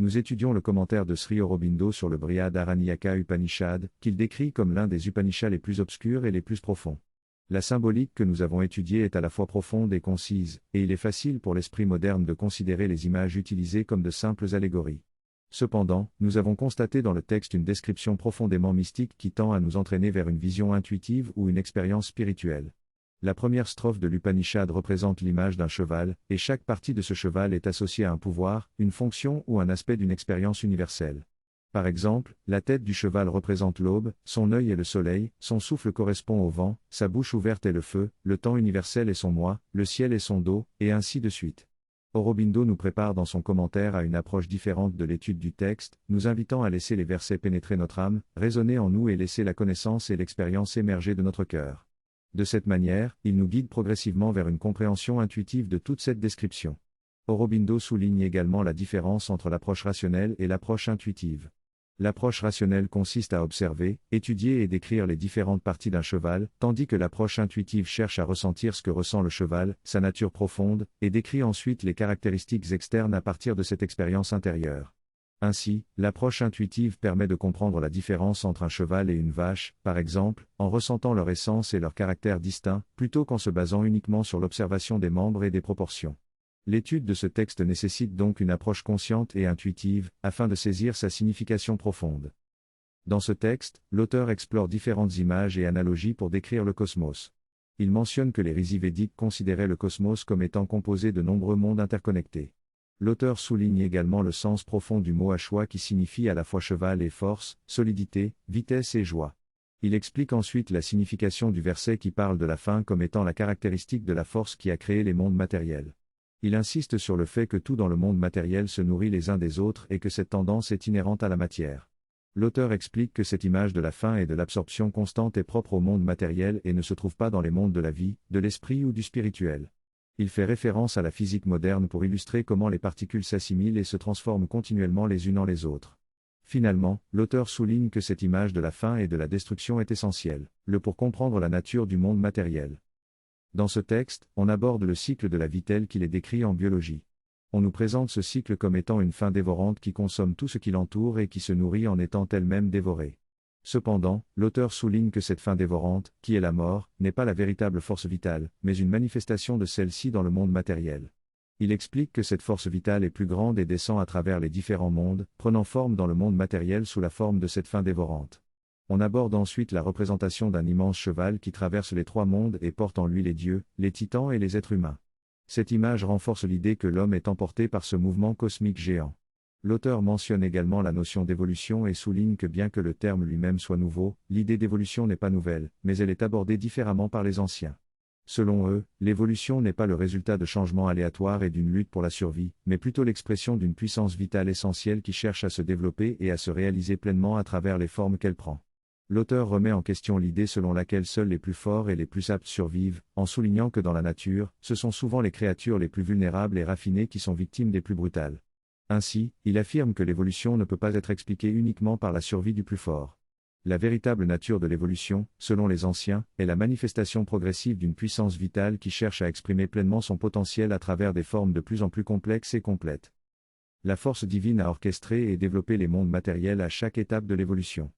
nous étudions le commentaire de Sri Aurobindo sur le Brihadaranyaka Upanishad, qu'il décrit comme l'un des Upanishads les plus obscurs et les plus profonds. La symbolique que nous avons étudiée est à la fois profonde et concise, et il est facile pour l'esprit moderne de considérer les images utilisées comme de simples allégories. Cependant, nous avons constaté dans le texte une description profondément mystique qui tend à nous entraîner vers une vision intuitive ou une expérience spirituelle. La première strophe de l'Upanishad représente l'image d'un cheval, et chaque partie de ce cheval est associée à un pouvoir, une fonction ou un aspect d'une expérience universelle. Par exemple, la tête du cheval représente l'aube, son œil est le soleil, son souffle correspond au vent, sa bouche ouverte est le feu, le temps universel est son moi, le ciel est son dos, et ainsi de suite. Aurobindo nous prépare dans son commentaire à une approche différente de l'étude du texte, nous invitant à laisser les versets pénétrer notre âme, résonner en nous et laisser la connaissance et l'expérience émerger de notre cœur. De cette manière, il nous guide progressivement vers une compréhension intuitive de toute cette description. Aurobindo souligne également la différence entre l'approche rationnelle et l'approche intuitive. L'approche rationnelle consiste à observer, étudier et décrire les différentes parties d'un cheval, tandis que l'approche intuitive cherche à ressentir ce que ressent le cheval, sa nature profonde, et décrit ensuite les caractéristiques externes à partir de cette expérience intérieure. Ainsi, l'approche intuitive permet de comprendre la différence entre un cheval et une vache, par exemple, en ressentant leur essence et leur caractère distinct, plutôt qu'en se basant uniquement sur l'observation des membres et des proportions. L'étude de ce texte nécessite donc une approche consciente et intuitive, afin de saisir sa signification profonde. Dans ce texte, l'auteur explore différentes images et analogies pour décrire le cosmos. Il mentionne que les rishis védiques considéraient le cosmos comme étant composé de nombreux mondes interconnectés. L'auteur souligne également le sens profond du mot Ashwa qui signifie à la fois cheval et force, solidité, vitesse et joie. Il explique ensuite la signification du verset qui parle de la faim comme étant la caractéristique de la force qui a créé les mondes matériels. Il insiste sur le fait que tout dans le monde matériel se nourrit les uns des autres et que cette tendance est inhérente à la matière. L'auteur explique que cette image de la faim et de l'absorption constante est propre au monde matériel et ne se trouve pas dans les mondes de la vie, de l'esprit ou du spirituel. Il fait référence à la physique moderne pour illustrer comment les particules s'assimilent et se transforment continuellement les unes en les autres. Finalement, l'auteur souligne que cette image de la faim et de la destruction est essentielle, pour comprendre la nature du monde matériel. Dans ce texte, on aborde le cycle de la vie tel qu'il est décrit en biologie. On nous présente ce cycle comme étant une faim dévorante qui consomme tout ce qui l'entoure et qui se nourrit en étant elle-même dévorée. Cependant, l'auteur souligne que cette faim dévorante, qui est la mort, n'est pas la véritable force vitale, mais une manifestation de celle-ci dans le monde matériel. Il explique que cette force vitale est plus grande et descend à travers les différents mondes, prenant forme dans le monde matériel sous la forme de cette faim dévorante. On aborde ensuite la représentation d'un immense cheval qui traverse les trois mondes et porte en lui les dieux, les titans et les êtres humains. Cette image renforce l'idée que l'homme est emporté par ce mouvement cosmique géant. L'auteur mentionne également la notion d'évolution et souligne que bien que le terme lui-même soit nouveau, l'idée d'évolution n'est pas nouvelle, mais elle est abordée différemment par les anciens. Selon eux, l'évolution n'est pas le résultat de changements aléatoires et d'une lutte pour la survie, mais plutôt l'expression d'une puissance vitale essentielle qui cherche à se développer et à se réaliser pleinement à travers les formes qu'elle prend. L'auteur remet en question l'idée selon laquelle seuls les plus forts et les plus aptes survivent, en soulignant que dans la nature, ce sont souvent les créatures les plus vulnérables et raffinées qui sont victimes des plus brutales. Ainsi, il affirme que l'évolution ne peut pas être expliquée uniquement par la survie du plus fort. La véritable nature de l'évolution, selon les anciens, est la manifestation progressive d'une puissance vitale qui cherche à exprimer pleinement son potentiel à travers des formes de plus en plus complexes et complètes. La force divine a orchestré et développé les mondes matériels à chaque étape de l'évolution.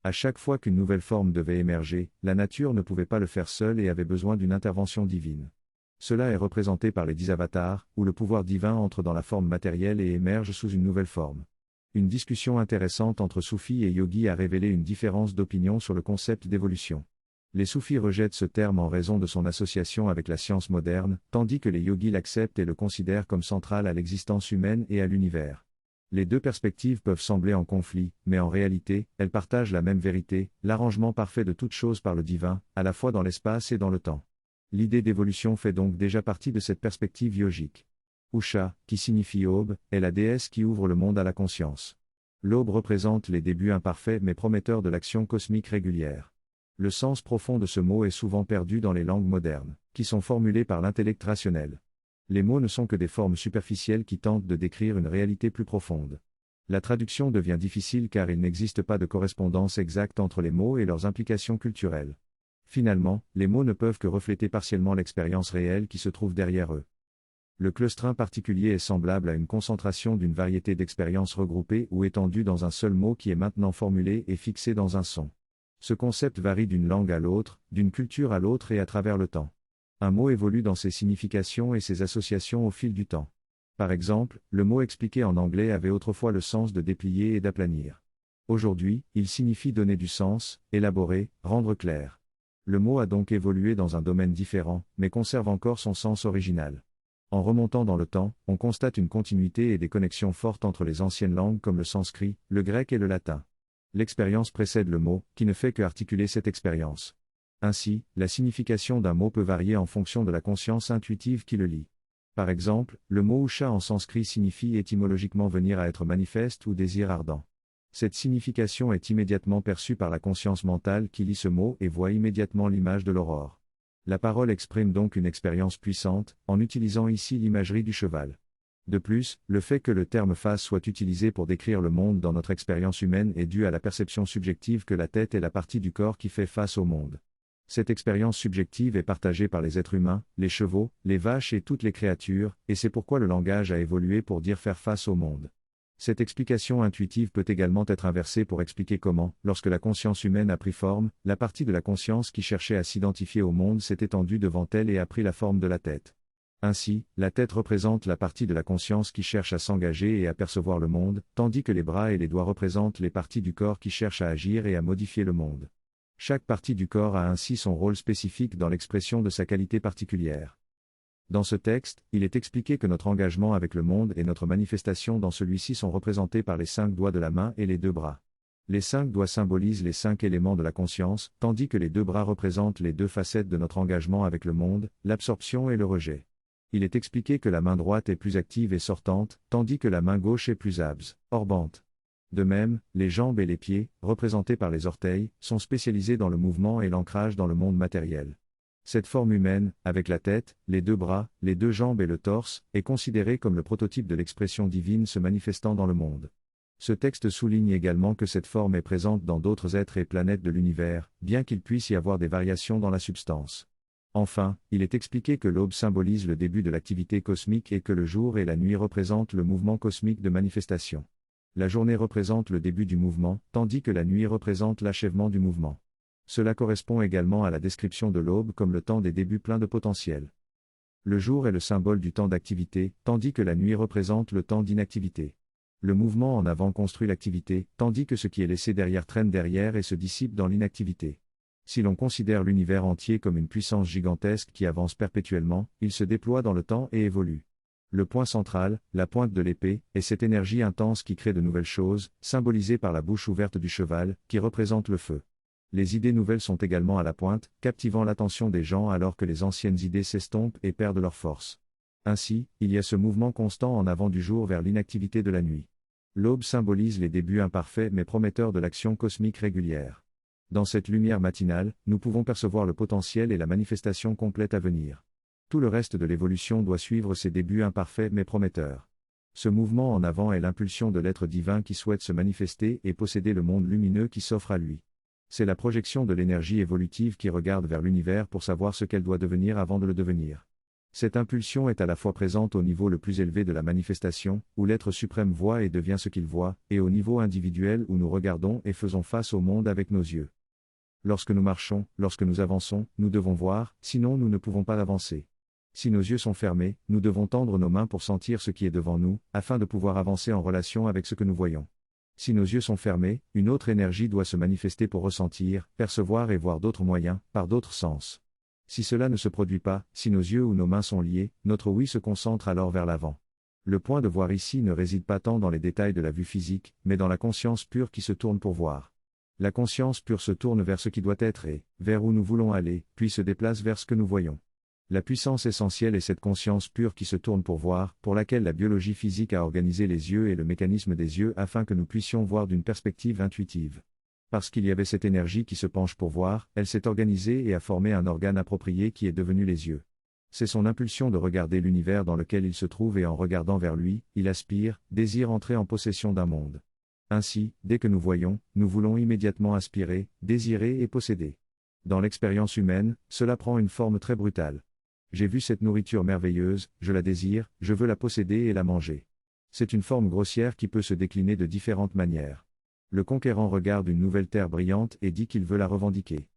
À chaque fois qu'une nouvelle forme devait émerger, la nature ne pouvait pas le faire seule et avait besoin d'une intervention divine. Cela est représenté par les 10 avatars, où le pouvoir divin entre dans la forme matérielle et émerge sous une nouvelle forme. Une discussion intéressante entre soufis et yogis a révélé une différence d'opinion sur le concept d'évolution. Les soufis rejettent ce terme en raison de son association avec la science moderne, tandis que les yogis l'acceptent et le considèrent comme central à l'existence humaine et à l'univers. Les deux perspectives peuvent sembler en conflit, mais en réalité, elles partagent la même vérité, l'arrangement parfait de toutes choses par le divin, à la fois dans l'espace et dans le temps. L'idée d'évolution fait donc déjà partie de cette perspective yogique. Usha, qui signifie aube, est la déesse qui ouvre le monde à la conscience. L'aube représente les débuts imparfaits mais prometteurs de l'action cosmique régulière. Le sens profond de ce mot est souvent perdu dans les langues modernes, qui sont formulées par l'intellect rationnel. Les mots ne sont que des formes superficielles qui tentent de décrire une réalité plus profonde. La traduction devient difficile car il n'existe pas de correspondance exacte entre les mots et leurs implications culturelles. Finalement, les mots ne peuvent que refléter partiellement l'expérience réelle qui se trouve derrière eux. Le clustrin particulier est semblable à une concentration d'une variété d'expériences regroupées ou étendues dans un seul mot qui est maintenant formulé et fixé dans un son. Ce concept varie d'une langue à l'autre, d'une culture à l'autre et à travers le temps. Un mot évolue dans ses significations et ses associations au fil du temps. Par exemple, le mot expliqué en anglais avait autrefois le sens de déplier et d'aplanir. Aujourd'hui, il signifie donner du sens, élaborer, rendre clair. Le mot a donc évolué dans un domaine différent, mais conserve encore son sens original. En remontant dans le temps, on constate une continuité et des connexions fortes entre les anciennes langues comme le sanskrit, le grec et le latin. L'expérience précède le mot, qui ne fait que articuler cette expérience. Ainsi, la signification d'un mot peut varier en fonction de la conscience intuitive qui le lie. Par exemple, le mot usha en sanskrit signifie étymologiquement venir à être manifeste ou désir ardent. Cette signification est immédiatement perçue par la conscience mentale qui lit ce mot et voit immédiatement l'image de l'aurore. La parole exprime donc une expérience puissante, en utilisant ici l'imagerie du cheval. De plus, le fait que le terme face soit utilisé pour décrire le monde dans notre expérience humaine est dû à la perception subjective que la tête est la partie du corps qui fait face au monde. Cette expérience subjective est partagée par les êtres humains, les chevaux, les vaches et toutes les créatures, et c'est pourquoi le langage a évolué pour dire faire face au monde. Cette explication intuitive peut également être inversée pour expliquer comment, lorsque la conscience humaine a pris forme, la partie de la conscience qui cherchait à s'identifier au monde s'est étendue devant elle et a pris la forme de la tête. Ainsi, la tête représente la partie de la conscience qui cherche à s'engager et à percevoir le monde, tandis que les bras et les doigts représentent les parties du corps qui cherchent à agir et à modifier le monde. Chaque partie du corps a ainsi son rôle spécifique dans l'expression de sa qualité particulière. Dans ce texte, il est expliqué que notre engagement avec le monde et notre manifestation dans celui-ci sont représentés par les 5 doigts de la main et les 2 bras. Les 5 doigts symbolisent les 5 éléments de la conscience, tandis que les 2 bras représentent les 2 facettes de notre engagement avec le monde, l'absorption et le rejet. Il est expliqué que la main droite est plus active et sortante, tandis que la main gauche est plus orbante. De même, les jambes et les pieds, représentés par les orteils, sont spécialisés dans le mouvement et l'ancrage dans le monde matériel. Cette forme humaine, avec la tête, les 2 bras, les 2 jambes et le torse, est considérée comme le prototype de l'expression divine se manifestant dans le monde. Ce texte souligne également que cette forme est présente dans d'autres êtres et planètes de l'univers, bien qu'il puisse y avoir des variations dans la substance. Enfin, il est expliqué que l'aube symbolise le début de l'activité cosmique et que le jour et la nuit représentent le mouvement cosmique de manifestation. La journée représente le début du mouvement, tandis que la nuit représente l'achèvement du mouvement. Cela correspond également à la description de l'aube comme le temps des débuts pleins de potentiel. Le jour est le symbole du temps d'activité, tandis que la nuit représente le temps d'inactivité. Le mouvement en avant construit l'activité, tandis que ce qui est laissé derrière traîne derrière et se dissipe dans l'inactivité. Si l'on considère l'univers entier comme une puissance gigantesque qui avance perpétuellement, il se déploie dans le temps et évolue. Le point central, la pointe de l'épée, est cette énergie intense qui crée de nouvelles choses, symbolisée par la bouche ouverte du cheval, qui représente le feu. Les idées nouvelles sont également à la pointe, captivant l'attention des gens alors que les anciennes idées s'estompent et perdent leur force. Ainsi, il y a ce mouvement constant en avant du jour vers l'inactivité de la nuit. L'aube symbolise les débuts imparfaits mais prometteurs de l'action cosmique régulière. Dans cette lumière matinale, nous pouvons percevoir le potentiel et la manifestation complète à venir. Tout le reste de l'évolution doit suivre ces débuts imparfaits mais prometteurs. Ce mouvement en avant est l'impulsion de l'être divin qui souhaite se manifester et posséder le monde lumineux qui s'offre à lui. C'est la projection de l'énergie évolutive qui regarde vers l'univers pour savoir ce qu'elle doit devenir avant de le devenir. Cette impulsion est à la fois présente au niveau le plus élevé de la manifestation, où l'être suprême voit et devient ce qu'il voit, et au niveau individuel où nous regardons et faisons face au monde avec nos yeux. Lorsque nous marchons, lorsque nous avançons, nous devons voir, sinon nous ne pouvons pas avancer. Si nos yeux sont fermés, nous devons tendre nos mains pour sentir ce qui est devant nous, afin de pouvoir avancer en relation avec ce que nous voyons. Si nos yeux sont fermés, une autre énergie doit se manifester pour ressentir, percevoir et voir d'autres moyens, par d'autres sens. Si cela ne se produit pas, si nos yeux ou nos mains sont liés, notre oui se concentre alors vers l'avant. Le point de voir ici ne réside pas tant dans les détails de la vue physique, mais dans la conscience pure qui se tourne pour voir. La conscience pure se tourne vers ce qui doit être et, vers où nous voulons aller, puis se déplace vers ce que nous voyons. La puissance essentielle est cette conscience pure qui se tourne pour voir, pour laquelle la biologie physique a organisé les yeux et le mécanisme des yeux afin que nous puissions voir d'une perspective intuitive. Parce qu'il y avait cette énergie qui se penche pour voir, elle s'est organisée et a formé un organe approprié qui est devenu les yeux. C'est son impulsion de regarder l'univers dans lequel il se trouve et en regardant vers lui, il aspire, désire entrer en possession d'un monde. Ainsi, dès que nous voyons, nous voulons immédiatement aspirer, désirer et posséder. Dans l'expérience humaine, cela prend une forme très brutale. J'ai vu cette nourriture merveilleuse, je la désire, je veux la posséder et la manger. C'est une forme grossière qui peut se décliner de différentes manières. Le conquérant regarde une nouvelle terre brillante et dit qu'il veut la revendiquer.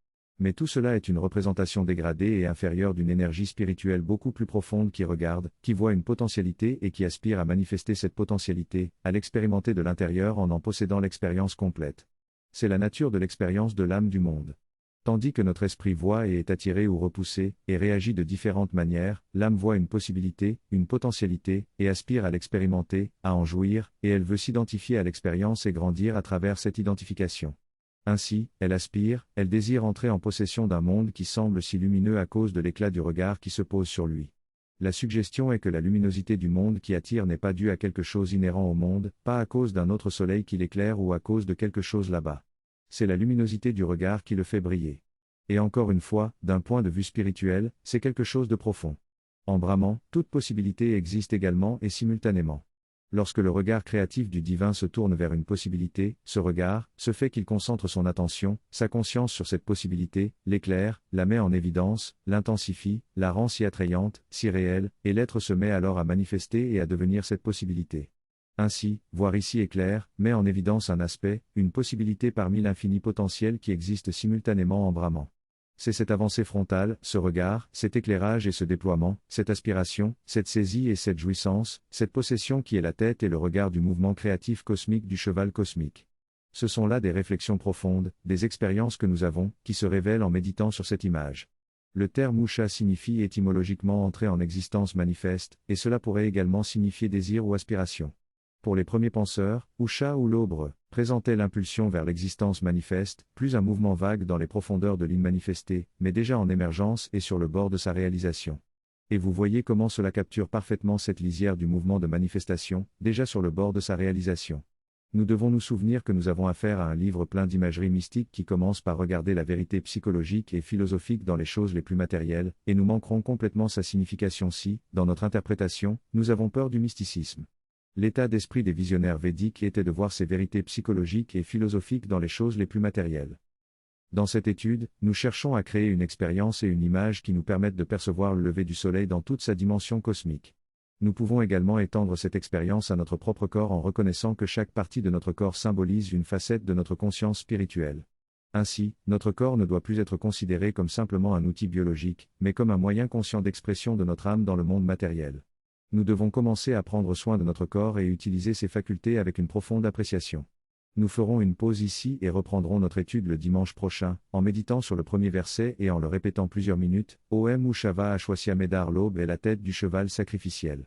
Mais tout cela est une représentation dégradée et inférieure d'une énergie spirituelle beaucoup plus profonde qui regarde, qui voit une potentialité et qui aspire à manifester cette potentialité, à l'expérimenter de l'intérieur en possédant l'expérience complète. C'est la nature de l'expérience de l'âme du monde. Tandis que notre esprit voit et est attiré ou repoussé, et réagit de différentes manières, l'âme voit une possibilité, une potentialité, et aspire à l'expérimenter, à en jouir, et elle veut s'identifier à l'expérience et grandir à travers cette identification. Ainsi, elle aspire, elle désire entrer en possession d'un monde qui semble si lumineux à cause de l'éclat du regard qui se pose sur lui. La suggestion est que la luminosité du monde qui attire n'est pas due à quelque chose inhérent au monde, pas à cause d'un autre soleil qui l'éclaire ou à cause de quelque chose là-bas. C'est la luminosité du regard qui le fait briller. Et encore une fois, d'un point de vue spirituel, c'est quelque chose de profond. En Brahman, toute possibilité existe également et simultanément. Lorsque le regard créatif du divin se tourne vers une possibilité, ce regard, ce fait qu'il concentre son attention, sa conscience sur cette possibilité, l'éclaire, la met en évidence, l'intensifie, la rend si attrayante, si réelle, et l'être se met alors à manifester et à devenir cette possibilité. Ainsi, voir ici est clair, met en évidence un aspect, une possibilité parmi l'infini potentiel qui existe simultanément en Brahman. C'est cette avancée frontale, ce regard, cet éclairage et ce déploiement, cette aspiration, cette saisie et cette jouissance, cette possession qui est la tête et le regard du mouvement créatif cosmique du cheval cosmique. Ce sont là des réflexions profondes, des expériences que nous avons, qui se révèlent en méditant sur cette image. Le terme Usha signifie étymologiquement entrer en existence manifeste, et cela pourrait également signifier désir ou aspiration. Pour les premiers penseurs, Usha ou l'aubre présentait l'impulsion vers l'existence manifeste, plus un mouvement vague dans les profondeurs de l'immanifesté, mais déjà en émergence et sur le bord de sa réalisation. Et vous voyez comment cela capture parfaitement cette lisière du mouvement de manifestation, déjà sur le bord de sa réalisation. Nous devons nous souvenir que nous avons affaire à un livre plein d'imagerie mystique qui commence par regarder la vérité psychologique et philosophique dans les choses les plus matérielles, et nous manquerons complètement sa signification si, dans notre interprétation, nous avons peur du mysticisme. L'état d'esprit des visionnaires védiques était de voir ces vérités psychologiques et philosophiques dans les choses les plus matérielles. Dans cette étude, nous cherchons à créer une expérience et une image qui nous permettent de percevoir le lever du soleil dans toute sa dimension cosmique. Nous pouvons également étendre cette expérience à notre propre corps en reconnaissant que chaque partie de notre corps symbolise une facette de notre conscience spirituelle. Ainsi, notre corps ne doit plus être considéré comme simplement un outil biologique, mais comme un moyen conscient d'expression de notre âme dans le monde matériel. Nous devons commencer à prendre soin de notre corps et utiliser ses facultés avec une profonde appréciation. Nous ferons une pause ici et reprendrons notre étude le dimanche prochain, en méditant sur le premier verset et en le répétant plusieurs minutes. Om Ushava Ashwasya Medar, l'aube est la tête du cheval sacrificiel.